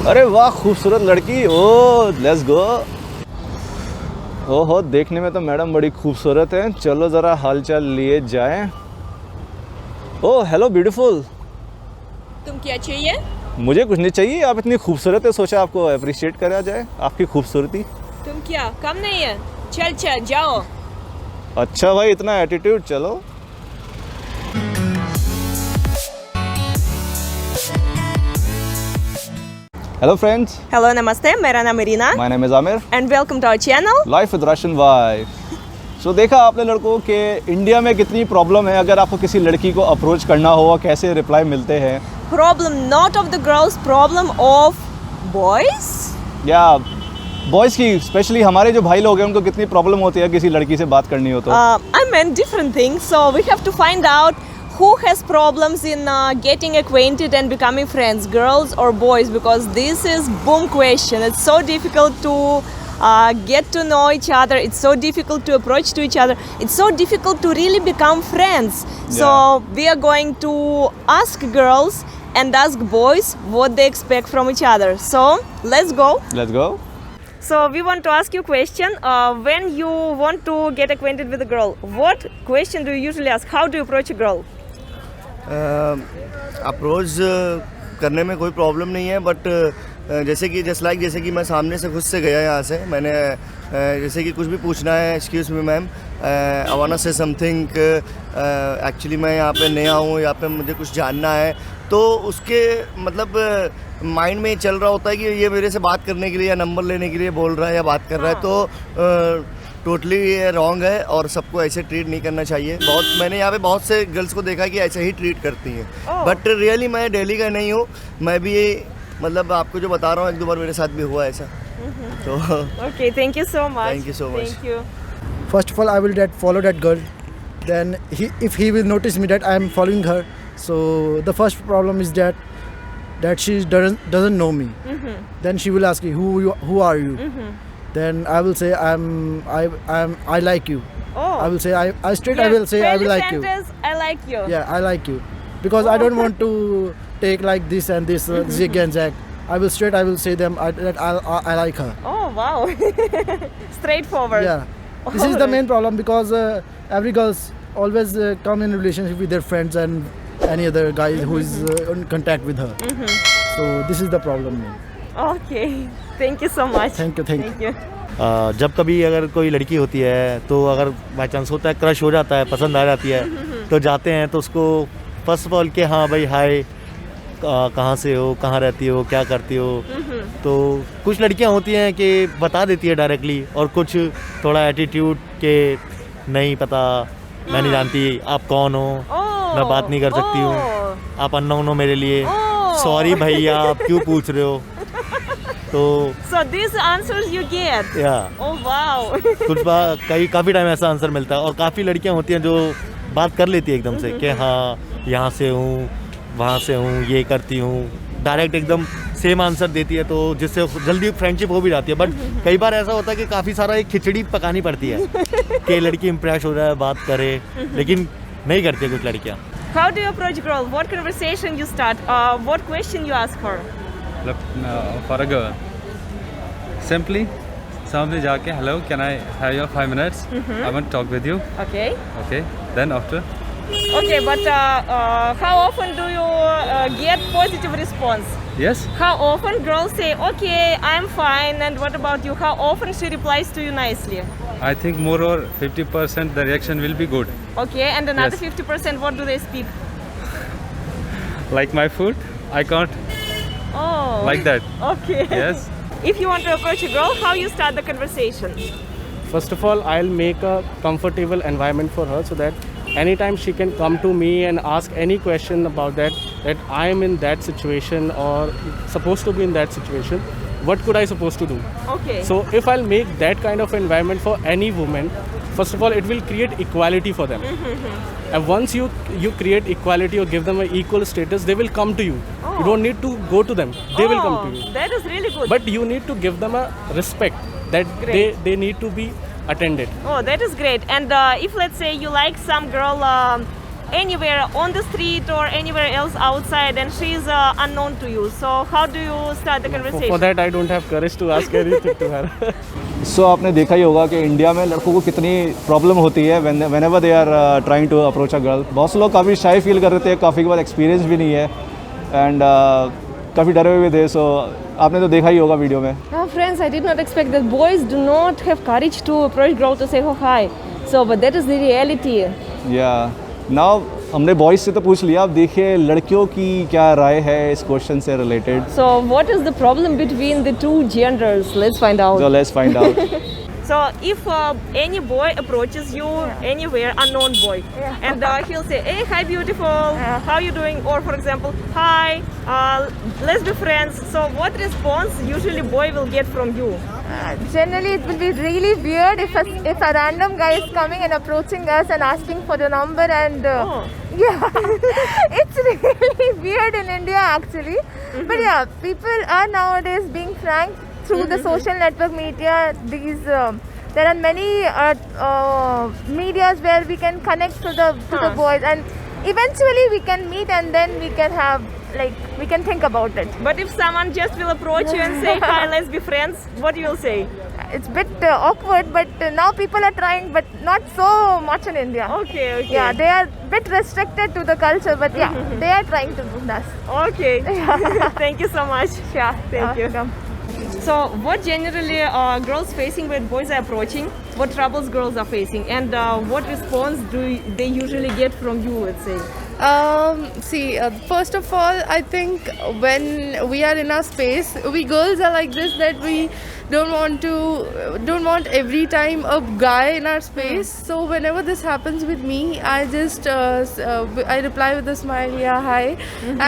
अरे वाह, खूबसूरत लड़की। ओ लेट्स गो। ओहो, देखने में तो मैडम बड़ी खूबसूरत है। चलो ज़रा हालचाल लिए जाएं। Oh hello beautiful. तुम क्या चाहिए? मुझे कुछ नहीं चाहिए, आप इतनी खूबसूरत है, सोचा आपको अप्रिशिएट करा जाए आपकी खूबसूरती। तुम क्या कम नहीं है? चल चल जाओ। अच्छा भाई, इतना एटीट्यूड। चलो। हेलो फ्रेंड्स, हेलो नमस्ते, मेरा नाम Irina my name is Aamir, and welcome to our channel life with Russian wife. So देखा आपने लड़कों के इंडिया में कितनी प्रॉब्लम है अगर आपको किसी लड़की को अप्रोच करना हो, कैसे रिप्लाई मिलते हैं। Problem not of the girls, problem of boys. या बॉयज़ की, स्पेशली हमारे जो भाई लोग हैं उनको कितनी प्रॉब्लम होती है किसी लड़की से बात करनी हो तो। I meant different things, so we have to find out who has problems in getting acquainted and becoming friends, girls or boys, because this is boom question. It's so difficult to get to know each other. It's so difficult to approach to each other. It's so difficult to really become friends. So we are going to ask girls and ask boys what they expect from each other. So let's go. Let's go. So we want to ask you a question. When you want to get acquainted with a girl, what question do you usually ask? How do you approach a girl? Approach करने में कोई problem नहीं है, but जैसे कि मैं सामने से खुद से गया यहाँ से, मैंने जैसे कि कुछ भी पूछना है, excuse me ma'am, I want to say something, actually मैं यहाँ पे नया हूँ, यहाँ पे मुझे कुछ जानना है, तो उसके मतलब माइंड में चल रहा होता है कि ये मेरे से बात करने के लिए या नंबर लेने के लिए बोल रहा है या बात कर रहा है, तो टोटली ये रॉन्ग है और सबको ऐसे ट्रीट नहीं करना चाहिए। मैंने यहाँ पे बहुत से गर्ल्स को देखा कि ऐसे ही ट्रीट करती हैं, बट रियली मैं दिल्ली का नहीं हूँ, मैं भी मतलब आपको जो बता रहा हूँ, एक दो बार मेरे साथ भी हुआ ऐसा। तो Okay, thank you so much. Thank you so much. Thank you. First of all, I will follow that girl. Then if he will notice me that I am following her, so the first problem is that she doesn't know me. Then she will ask me who are you? Then I will say I like you. Oh. I will say I will say I will like you. Sentence, I like you. Yeah, I like you, because I don't want to take like this and this zig and zag. I will say them that I like her. Oh wow. Straightforward. Yeah, this is the main problem, because every girls always come in relationship with their friends and any other guy who is in contact with her. So this is the problem. Okay. Thank you so much. Thank you. Thank you. जब कभी अगर कोई लड़की होती है तो अगर by chance होता है, क्रश हो जाता है, पसंद आ जाती है, तो जाते हैं तो उसको फर्स्ट ऑफ ऑल कि हाँ भाई हाय, कहाँ से हो, कहाँ रहती हो, क्या करती हो। तो कुछ लड़कियां होती हैं कि बता देती है डायरेक्टली, और कुछ थोड़ा एटीट्यूड के नहीं पता, मैं नहीं जानती आप कौन हो, मैं बात नहीं कर सकती हूँ, आप अननोन हो मेरे लिए, सॉरी भैया आप क्यों पूछ रहे हो। तो So these answers you get. या Oh wow. कुछ बार काफ़ी टाइम ऐसा आंसर मिलता है, और काफ़ी लड़कियां होती हैं जो बात कर लेती है एकदम से कि हाँ यहाँ से हूँ, वहाँ से हूँ, ये करती हूँ, डायरेक्ट एकदम सेम आंसर देती है, तो जिससे जल्दी फ्रेंडशिप हो भी जाती है। बट कई बार ऐसा होता है कि काफ़ी सारा एक खिचड़ी पकानी पड़ती है कि लड़की इम्प्रेस हो जाए, बात करे, लेकिन नहीं करती कुछ लड़कियाँ। How do you approach a girl? What conversation you start? What question you ask her? For a girl, simply सामने जाके hello, can I have your 5 minutes? I want to talk with you. Okay. Okay. Then after, Okay, but how often do you get positive response? yes, How often girls say, okay, I'm fine, and what about you? How often she replies to you nicely? I think more or 50% the reaction will be good. Okay, and another Yes. 50%, what do they speak? Like my food, I can't Oh. like that. Okay. Yes. If you want to approach a girl, how you start the conversation? First of all, I'll make a comfortable environment for her, so that anytime she can come to me and ask any question about that I am in that situation or supposed to be in that situation, what could I supposed to do? Okay. So if I'll make that kind of environment for any woman, first of all, it will create equality for them. And once you create equality or give them an equal status, they will come to you. You don't need to go to them. They will come to you. That is really good. But you need to give them a respect that Great. they need to be attended. Oh, that is great. And if let's say you like some girl anywhere on the street or anywhere else outside, and she is unknown to you. So how do you start the conversation? For that, I don't have courage to ask anything to her. सो आपने देखा ही होगा कि India में लड़कों को कितनी problem होती है whenever they are trying to approach a girl. बहुत से लोग काफ़ी शाई फील कर रहे थे, काफ़ी के बाद एक्सपीरियंस भी नहीं है एंड काफ़ी डरे हुए थे. सो आपने तो देखा ही होगा वीडियो में. Friends, I did not expect that boys do not have courage to approach girls to say oh hi. So, but that is the reality. या नाउ हमने बॉयज़ से तो पूछ लिया, अब देखिए लड़कियों की क्या राय है इस क्वेश्चन से related. So, what is the problem between the two genders? Let's find out. So let's find out. So, if any boy approaches you anywhere, unknown boy, and he'll say, "Hey, hi, beautiful. How you doing?" Or, for example, "Hi, let's be friends." So, what response usually boy will get from you? Generally, it will be really weird if a random guy is coming and approaching us and asking for the number, and yeah, it's really weird in India actually. But yeah, people are nowadays being frank through the social network media. There are many medias where we can connect to the boys, and eventually we can meet, and then we can have we can think about it. But if someone just will approach you and say, "Hi, let's be friends," what you will say? It's a bit awkward, but now people are trying, but not so much in India. Okay. Yeah, they are a bit restricted to the culture, but yeah, they are trying to do that. Okay. Thank you so much. Yeah, Thank you. welcome. So, what generally girls facing when boys are approaching? What troubles girls are facing, and what response do they usually get from you? Let's say. First of all, I think when we are in our space, we girls are like this, that we don't want every time a guy in our space. So whenever this happens with me, I just I reply with a smile, yeah, hi.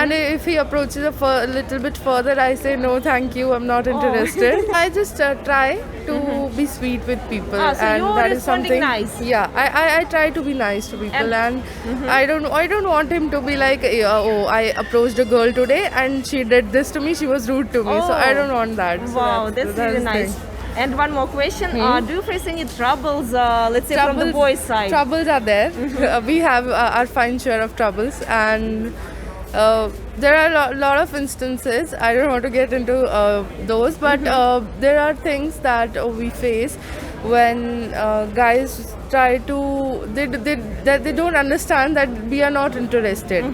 And if he approaches a little bit further, I say no, thank you, I'm not interested. I just try to be sweet with people, So and you're that is responding something nice. Yeah, I try to be nice to people, and I don't want him to be like, oh, I approached a girl today and she did this to me, she was rude to me. So I don't want that. So Wow, that's really the nice. thing. And one more question: do you face any troubles? Let's say from the boys' side. Troubles are there. We have our fine share of troubles, and there are a lot of instances. I don't want to get into those, but there are things that we face when guys try to they don't understand that we are not interested.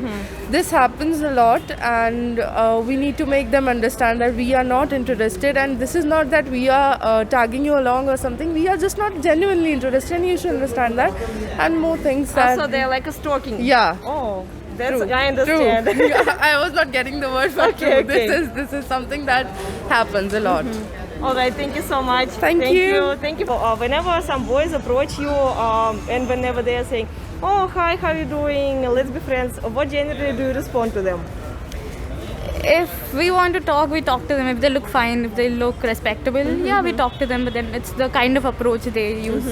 This happens a lot, and we need to make them understand that we are not interested, and this is not that we are tagging you along or something. We are just not genuinely interested, and you should understand that, and more things that So they're like a stalking. yeah. Oh, that's True. I understand. True. I was not getting the word, but Okay, true. okay. This is something that happens a lot. All right, thank you so much. Thank you. Thank you. Whenever some boys approach you, and whenever they are saying, "Oh, hi, how are you doing? Let's be friends," what generally do you respond to them? If we want to talk, we talk to them. If they look fine, if they look respectable, yeah, we talk to them. But then it's the kind of approach they use.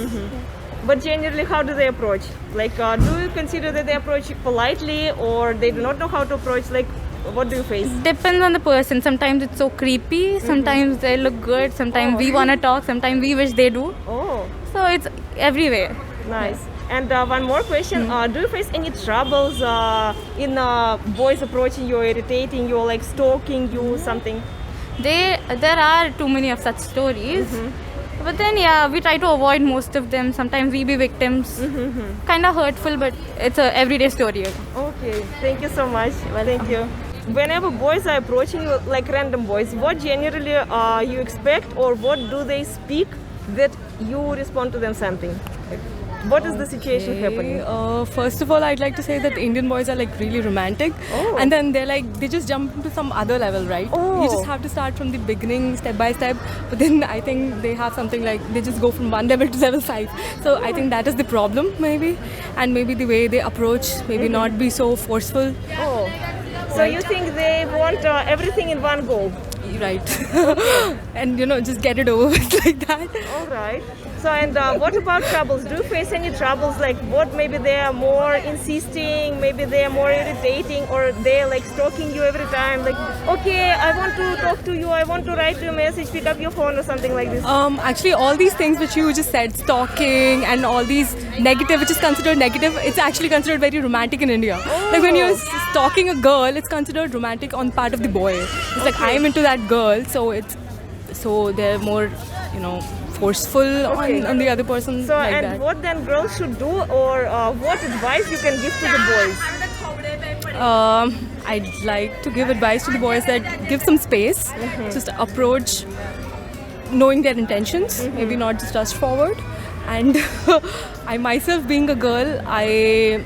But generally, how do they approach? Like, do you consider that they approach politely, or they do not know how to approach? Like, what do you face? Depends on the person. Sometimes it's so creepy. Sometimes they look good. Sometimes we want to talk. Sometimes we wish they do. Oh, So it's everywhere. nice. And one more question: do you face any troubles in boys approaching you, irritating you, like stalking you, something? There are too many of such stories. But then yeah, we try to avoid most of them. Sometimes we be victims. Kind of hurtful, but it's a everyday story. Okay, thank you so much. Thank you. Whenever boys are approaching you, like random boys, what generally you expect, or what do they speak that you respond to them something? What is the situation happening? First of all, I'd like to say that Indian boys are like really romantic, and then they just jump into some other level, right? You just have to start from the beginning, step by step. But then I think they have something like they just go from one level to level 5. So I think that is the problem, maybe, and maybe the way they approach, maybe not be so forceful. So you think they want everything in one go? Right? And just get it over with like that. All right. So, and what about troubles? Do you face any troubles? Like, what maybe they are more insisting, maybe they are more irritating, or they're like stalking you every time? Like, okay, I want to talk to you, I want to write you a message, pick up your phone or something like this. Actually, all these things which you just said, stalking and all these negative, which is considered negative, it's actually considered very romantic in India. Like when you're stalking a girl, it's considered romantic on part of the boy. It's like I'm into that girl, so they're more, forceful on the other person. So, like and that. what then girls should do, or what advice you can give to the boys? I'd like to give advice to the boys that give some space, just approach knowing their intentions, maybe not just rush forward. And I myself being a girl, I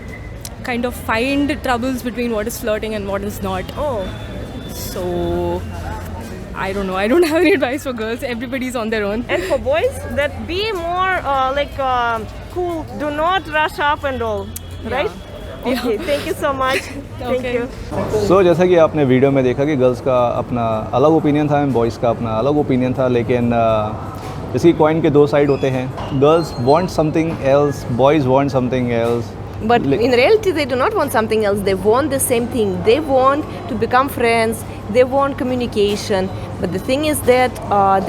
kind of find troubles between what is flirting and what is not. Oh. So I don't know. I don't have any advice for girls. Everybody's on their own. And for boys, that be more cool. Do not rush up and all, right? Okay, thank you so much. Thank you. So जैसा कि आपने video में देखा कि girls का अपना अलग opinion था एंड बॉयज़ का अपना अलग ओपिनियन था, लेकिन इसी कॉइन के दो साइड होते हैं. Girls want something else, boys want something else. But in reality, they do not want something else. They want the same thing. They want to become friends. They want communication. But the thing is that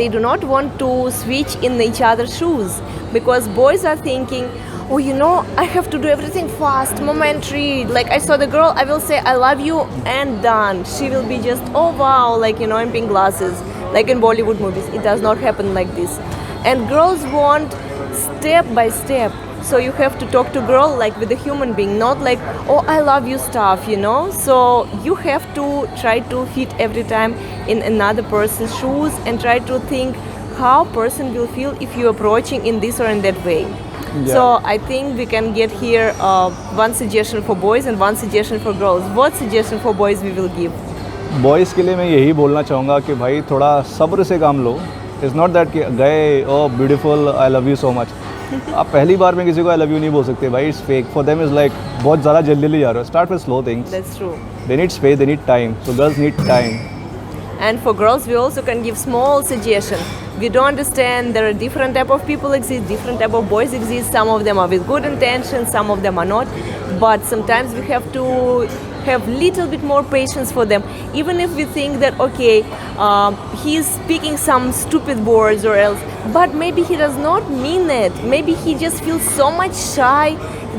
they do not want to switch in each other's shoes, because boys are thinking, oh, I have to do everything fast, momentary. Like, I saw the girl, I will say I love you and done. She will be just, oh wow, like, in pink glasses, like in Bollywood movies. It does not happen like this. And girls want step by step. So you have to talk to girl like with a human being, not like, oh, I love you stuff, So you have to try to fit every time in another person's shoes and try to think how person will feel if you approaching in this or in that way. Yeah. So I think we can get here one suggestion for boys and one suggestion for girls. What suggestion for boys we will give? Boys के लिए मैं यही बोलना चाहूँगा कि भाई थोड़ा सब्र से काम लो. इट्स नॉट दैट कि गए, ओ beautiful, I love you so much. आप पहली बार में किसी को आई लव यू नहीं बोल सकते भाई. It's fake. For them is like बहुत ज़्यादा जल्दी जा रहे हो. Start with slow things. That's true. They need space, they need time. So girls need time. And for girls, we also can give small suggestion. We don't understand there are different type of people exist, different type of boys exist. Some of them are with good intentions, some of them are not. But sometimes we have to have little bit more patience for them. Even if we think that, okay, he is speaking some stupid words or else, but maybe he does not mean it. Maybe he just feels so much shy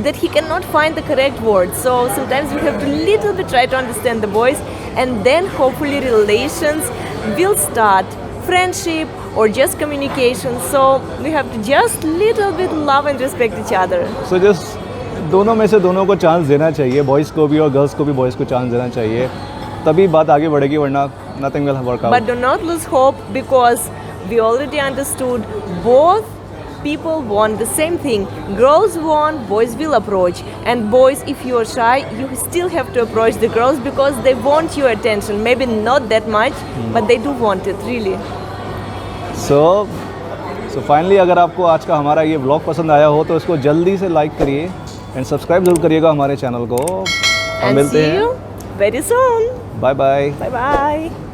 that he cannot find the correct word. So sometimes we have to little bit try to understand the boys, and then hopefully relations will start, friendship or just communication. So we have to just little bit love and respect each other. So just दोनों में से दोनों को chance देना चाहिए. Boys को भी और गर्ल्स को भी बॉयज़ को चांस देना चाहिए, तभी बात आगे बढ़ेगी, वरना nothing will work out. But do not lose hope, because we already understood both people want the same thing. Girls want, boys will approach. And boys, if you are shy, you still have to approach the girls because they want your attention. Maybe not that much, but they do want it, really. So finally, अगर आपको आज का हमारा ये vlog पसंद आया हो तो इसको जल्दी से लाइक करिए एंड सब्सक्राइब जरूर करिएगा हमारे चैनल को. हम मिलते हैं very soon. Bye bye. Bye bye.